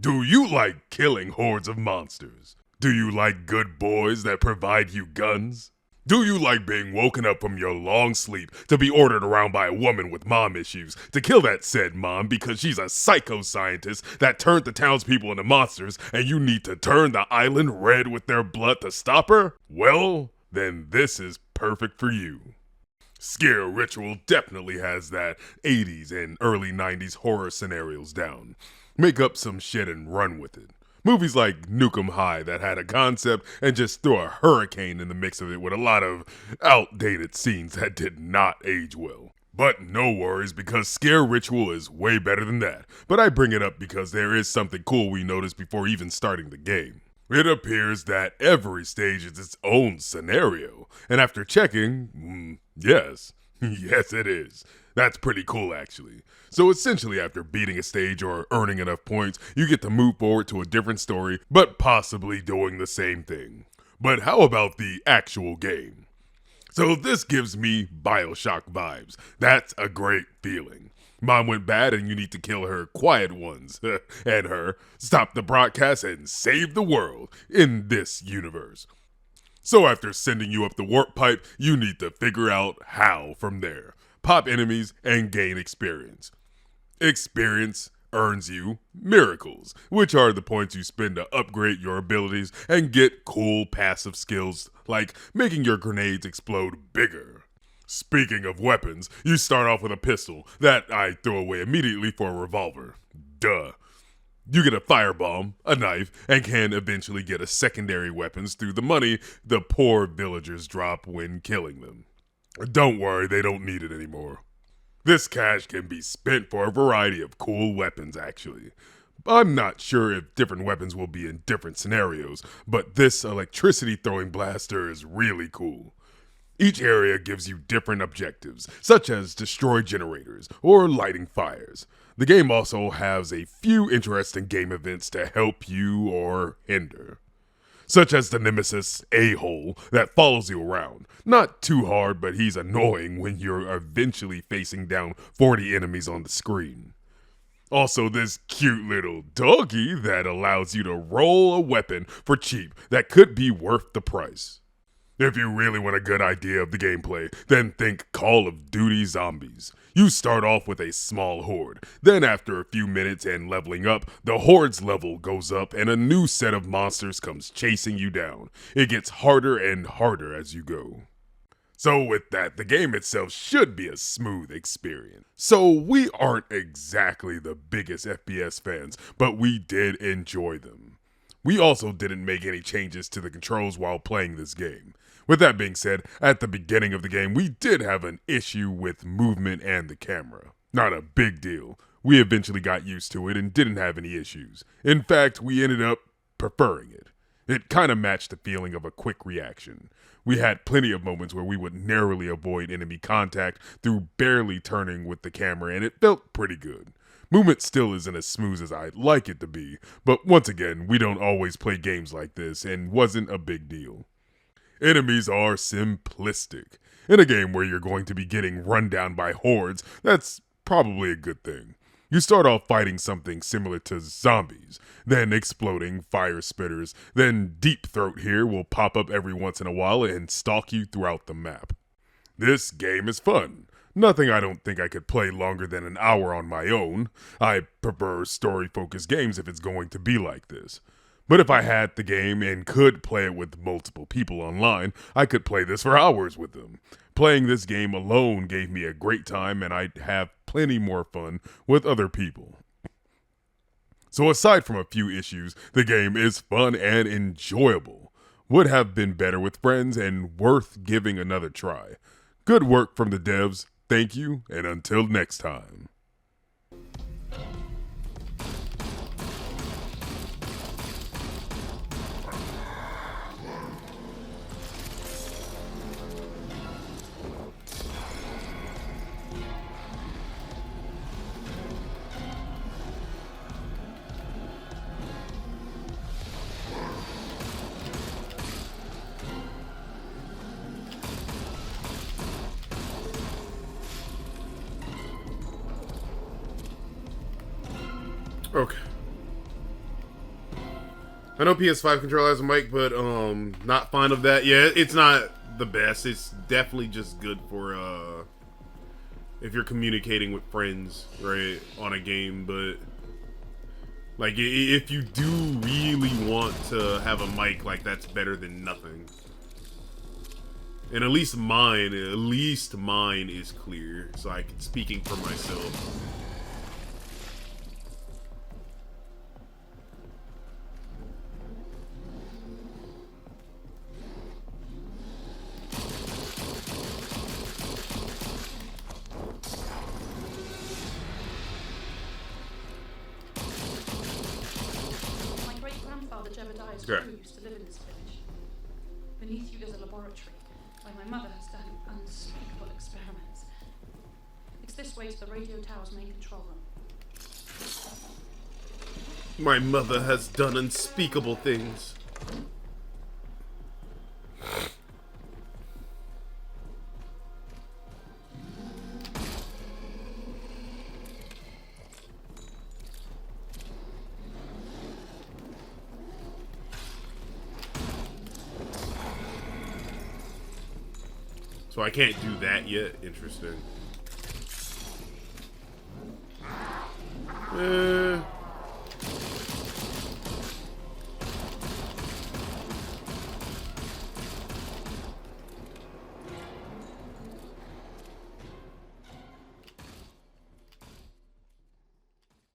Do you like killing hordes of monsters? Do you like good boys that provide you guns? Do you like being woken up from your long sleep to be ordered around by a woman with mom issues to kill that said mom because she's a psycho scientist that turned the townspeople into monsters and you need to turn the island red with their blood to stop her? Well, then this is perfect for you. Sker Ritual definitely has that 80s and early 90s horror scenarios down. Make up some shit and run with it. Movies like Nukem High that had a concept and just threw a hurricane in the mix of it with a lot of outdated scenes that did not age well. But no worries because Scare Ritual is way better than that. But I bring it up because there is something cool we noticed before even starting the game. It appears that every stage is its own scenario. And after checking, yes, yes it is. That's pretty cool actually. So essentially after beating a stage or earning enough points, you get to move forward to a different story, but possibly doing the same thing. But how about the actual game? So this gives me BioShock vibes. That's a great feeling. Mom went bad and you need to kill her quiet ones, and her, stop the broadcast and save the world in this universe. So after sending you up the warp pipe, you need to figure out how from there. Pop enemies and gain experience. Experience earns you miracles, which are the points you spend to upgrade your abilities and get cool passive skills like making your grenades explode bigger. Speaking of weapons, you start off with a pistol that I throw away immediately for a revolver. Duh. You get a firebomb, a knife, and can eventually get a secondary weapons through the money the poor villagers drop when killing them. Don't worry, they don't need it anymore. This cash can be spent for a variety of cool weapons, actually. I'm not sure if different weapons will be in different scenarios, but this electricity throwing blaster is really cool. Each area gives you different objectives, such as destroy generators or lighting fires. The game also has a few interesting game events to help you or hinder, such as the nemesis A-hole that follows you around. Not too hard, but he's annoying when you're eventually facing down 40 enemies on the screen. Also, this cute little doggy that allows you to roll a weapon for cheap that could be worth the price. If you really want a good idea of the gameplay, then think Call of Duty Zombies. You start off with a small horde. Then after a few minutes and leveling up, the horde's level goes up and a new set of monsters comes chasing you down. It gets harder and harder as you go. So with that, the game itself should be a smooth experience. So we aren't exactly the biggest FPS fans, but we did enjoy them. We also didn't make any changes to the controls while playing this game. With that being said, at the beginning of the game, we did have an issue with movement and the camera. Not a big deal. We eventually got used to it and didn't have any issues. In fact, we ended up preferring it. It kind of matched the feeling of a quick reaction. We had plenty of moments where we would narrowly avoid enemy contact through barely turning with the camera, and it felt pretty good. Movement still isn't as smooth as I'd like it to be, but once again, we don't always play games like this and wasn't a big deal. Enemies are simplistic. In a game where you're going to be getting run down by hordes, that's probably a good thing. You start off fighting something similar to zombies, then exploding fire spitters, then Deep Throat here will pop up every once in a while and stalk you throughout the map. This game is fun. Nothing I don't think I could play longer than an hour on my own. I prefer story-focused games if it's going to be like this. But if I had the game and could play it with multiple people online, I could play this for hours with them. Playing this game alone gave me a great time and I'd have plenty more fun with other people. So aside from a few issues, the game is fun and enjoyable. Would have been better with friends and worth giving another try. Good work from the devs, thank you, and until next time. Okay. I know PS5 controller has a mic, but not fond of that. Yeah, it's not the best. It's definitely just good for if you're communicating with friends, right, on a game. But like, if you do really want to have a mic, like, that's better than nothing. And at least mine is clear, so I can speaking for myself. Sker used to live in this village. Beneath you is a laboratory where my mother has done unspeakable experiments. It's this way to the radio tower's main control room. My mother has done unspeakable things. So I can't do that yet. Interesting.